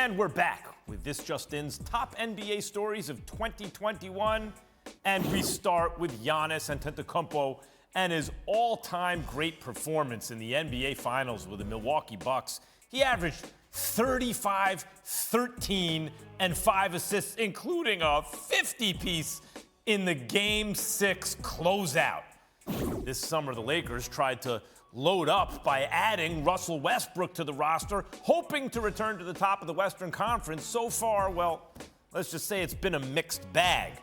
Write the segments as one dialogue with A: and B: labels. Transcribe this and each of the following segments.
A: And we're back with This Just In's top NBA stories of 2021. And we start with Giannis Antetokounmpo and his all-time great performance in the NBA Finals with the Milwaukee Bucks. He averaged 35, 13, and 5 assists, including a 50-piece in the Game 6 closeout. This summer, the Lakers tried to load up by adding Russell Westbrook to the roster, hoping to return to the top of the Western Conference. So far, well, let's just say it's been a mixed bag.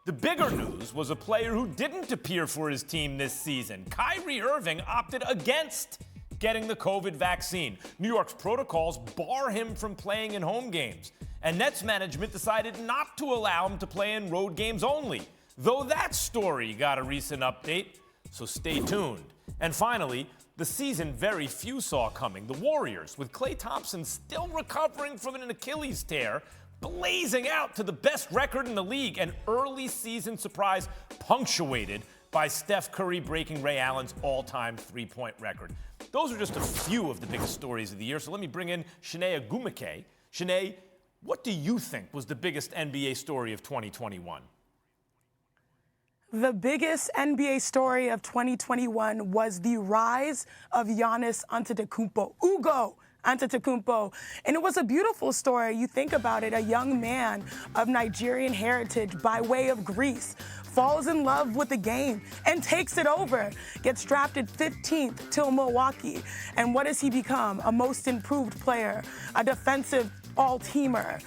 A: The bigger news was a player who didn't appear for his team this season. Kyrie Irving opted against getting the COVID vaccine. New York's protocols bar him from playing in home games, and Nets management decided not to allow him to play in road games only, though that story got a recent update, so stay tuned. And finally, the season very few saw coming. The Warriors, with Klay Thompson still recovering from an Achilles tear, blazing out to the best record in the league, an early season surprise punctuated by Steph Curry breaking Ray Allen's all-time three-point record. Those are just a few of the biggest stories of the year, so let me bring in Chiney Ogwumike. Chiney, what do you think was the biggest NBA story of 2021?
B: The biggest NBA story of 2021 was the rise of Giannis Antetokounmpo. And it was a beautiful story. You think about it, a young man of Nigerian heritage by way of Greece falls in love with the game and takes it over, gets drafted 15th to Milwaukee. And what does he become? A most improved player, a defensive all-teamer.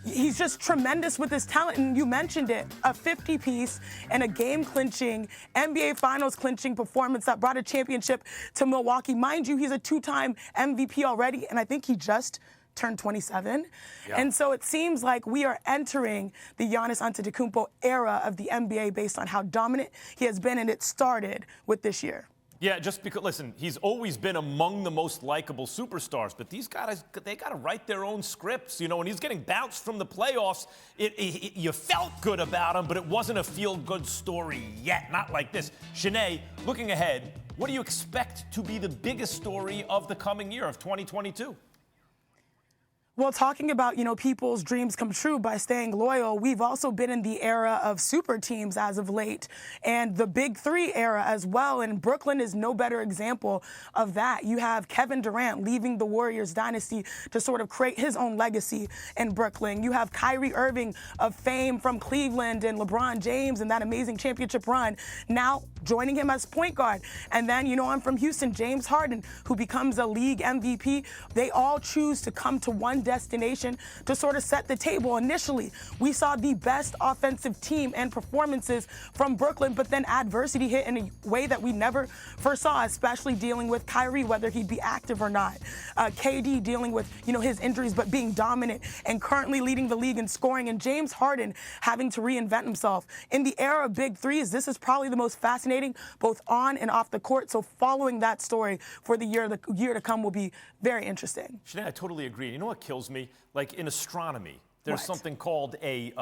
B: He's just tremendous with his talent, and you mentioned it, a 50-piece and a game-clinching, NBA Finals-clinching performance that brought a championship to Milwaukee. Mind you, he's a two-time MVP already, and I think he just turned 27. Yeah. And so it seems like we are entering the Giannis Antetokounmpo era of the NBA based on how dominant he has been, and it started with this year.
A: Yeah, just because, listen, he's always been among the most likable superstars, but these guys, they got to write their own scripts, you know, and he's getting bounced from the playoffs. You felt good about him, but it wasn't a feel-good story yet, not like this. Chiney, looking ahead, what do you expect to be the biggest story of the coming year of 2022?
B: Well, talking about, people's dreams come true by staying loyal, we've also been in the era of super teams as of late, and the Big Three era as well, and Brooklyn is no better example of that. You have Kevin Durant leaving the Warriors dynasty to sort of create his own legacy in Brooklyn. You have Kyrie Irving of fame from Cleveland and LeBron James and that amazing championship run, now joining him as point guard. And then, I'm from Houston, James Harden, who becomes a league MVP. They all choose to come to one destination to sort of set the table. Initially, we saw the best offensive team and performances from Brooklyn, but then adversity hit in a way that we never foresaw, especially dealing with Kyrie, whether he'd be active or not. KD dealing with, his injuries, but being dominant and currently leading the league in scoring, and James Harden having to reinvent himself. In the era of Big Threes, this is probably the most fascinating, both on and off the court. So following that story for the year to come will be very interesting.
A: Chiney, I totally agree. You know what kills me? Like in astronomy, there's something called a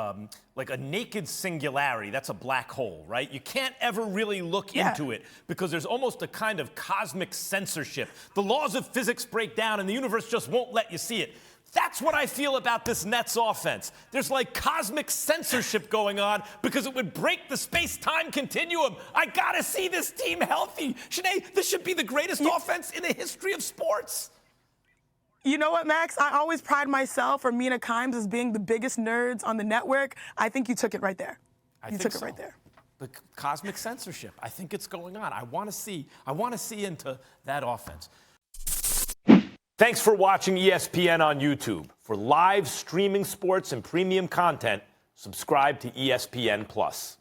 A: naked singularity. That's a black hole, right? You can't ever really look into it because there's almost a kind of cosmic censorship. The laws of physics break down and the universe just won't let you see it. That's what I feel about this Nets offense. There's like cosmic censorship going on because it would break the space-time continuum. I gotta see this team healthy. Chiney, this should be the greatest offense in the history of sports.
B: You know what, Max? I always pride myself or Mina Kimes as being the biggest nerds on the network. I think you took it right there. You took it right there.
A: The cosmic censorship. I think it's going on. I want to see into that offense. Thanks for watching ESPN on YouTube. For live streaming sports and premium content, subscribe to ESPN+.